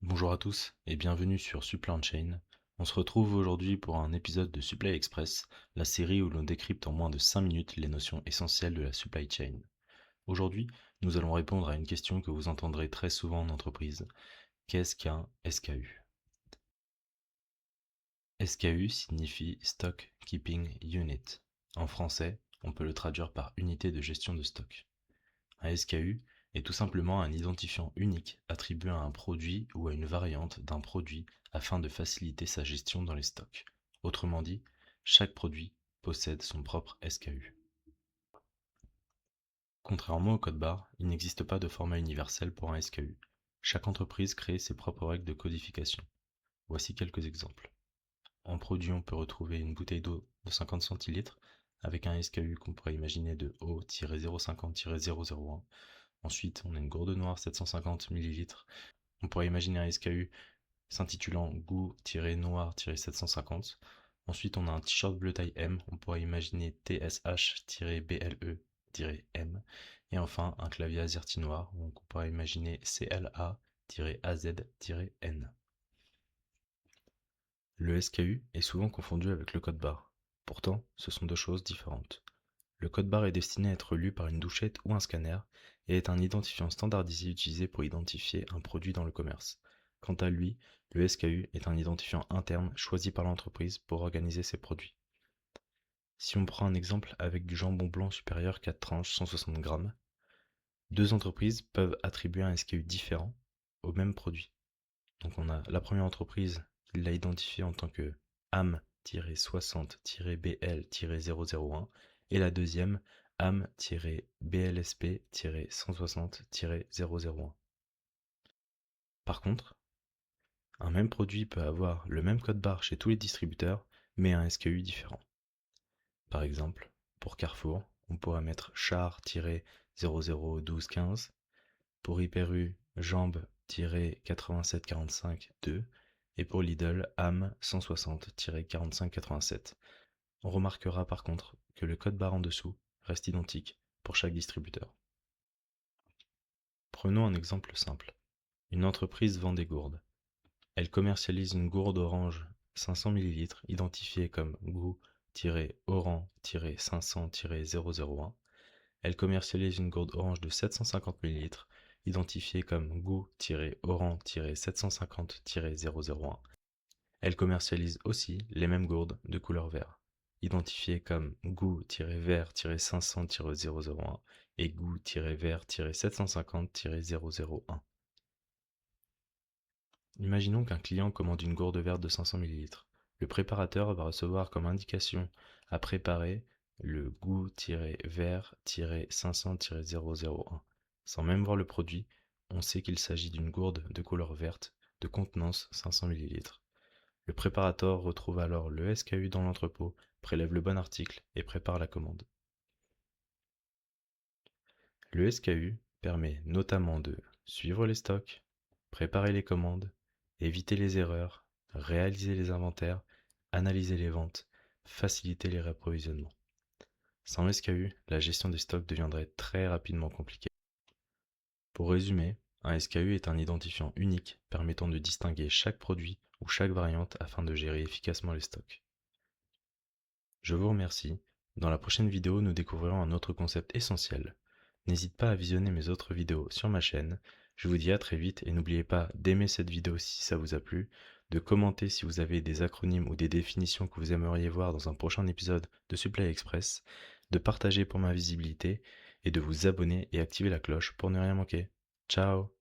Bonjour à tous et bienvenue sur Supply Chain. On se retrouve aujourd'hui pour un épisode de Supply Express, la série où l'on décrypte en moins de 5 minutes les notions essentielles de la supply chain. Aujourd'hui, nous allons répondre à une question que vous entendrez très souvent en entreprise. Qu'est-ce qu'un SKU? SKU signifie Stock Keeping Unit. En français, on peut le traduire par unité de gestion de stock. Un SKU est tout simplement un identifiant unique attribué à un produit ou à une variante d'un produit afin de faciliter sa gestion dans les stocks. Autrement dit, chaque produit possède son propre SKU. Contrairement au code barre, il n'existe pas de format universel pour un SKU. Chaque entreprise crée ses propres règles de codification. Voici quelques exemples. En produit, on peut retrouver une bouteille d'eau de 50 centilitres avec un SKU qu'on pourrait imaginer de O-050-001. Ensuite, on a une gourde noire 750 ml. On pourrait imaginer un SKU s'intitulant goût-noir-750. Ensuite, on a un t-shirt bleu taille M. On pourrait imaginer TSH-BLE-M. Et enfin, un clavier AZERTY noir. Donc on pourrait imaginer CLA-AZ-N. Le SKU est souvent confondu avec le code barre. Pourtant, ce sont deux choses différentes. Le code barre est destiné à être lu par une douchette ou un scanner et est un identifiant standardisé utilisé pour identifier un produit dans le commerce. Quant à lui, le SKU est un identifiant interne choisi par l'entreprise pour organiser ses produits. Si on prend un exemple avec du jambon blanc supérieur 4 tranches 160 grammes, deux entreprises peuvent attribuer un SKU différent au même produit. Donc on a la première entreprise qui l'a identifié en tant que AM-60-BL-001 et la deuxième AM-BLSP-160-001. Par contre, un même produit peut avoir le même code barre chez tous les distributeurs, mais un SKU différent. Par exemple, pour Carrefour, on pourrait mettre char-001215, pour Hyper U, jambe-8745-2, et pour Lidl, AM 160-4587. On remarquera par contre que le code barre en dessous reste identique pour chaque distributeur. Prenons un exemple simple. Une entreprise vend des gourdes. Elle commercialise une gourde orange 500 ml identifiée comme goût-oran-500-001. Elle commercialise une gourde orange de 750 ml identifiée comme goût-oran-750-001. Elle commercialise aussi les mêmes gourdes de couleur vert, identifiées comme goût-vert-500-001 et goût-vert-750-001. Imaginons qu'un client commande une gourde verte de 500 ml. Le préparateur va recevoir comme indication à préparer le goût-vert-500-001. Sans même voir le produit, on sait qu'il s'agit d'une gourde de couleur verte de contenance 500 ml. Le préparateur retrouve alors le SKU dans l'entrepôt, prélève le bon article et prépare la commande. Le SKU permet notamment de suivre les stocks, préparer les commandes, éviter les erreurs, réaliser les inventaires, analyser les ventes, faciliter les réapprovisionnements. Sans SKU, la gestion des stocks deviendrait très rapidement compliquée. Pour résumer, un SKU est un identifiant unique permettant de distinguer chaque produit ou chaque variante afin de gérer efficacement les stocks. Je vous remercie. Dans la prochaine vidéo, nous découvrirons un autre concept essentiel. N'hésite pas à visionner mes autres vidéos sur ma chaîne. Je vous dis à très vite et n'oubliez pas d'aimer cette vidéo si ça vous a plu, de commenter si vous avez des acronymes ou des définitions que vous aimeriez voir dans un prochain épisode de Supply Express, de partager pour ma visibilité et de vous abonner et activer la cloche pour ne rien manquer. Ciao!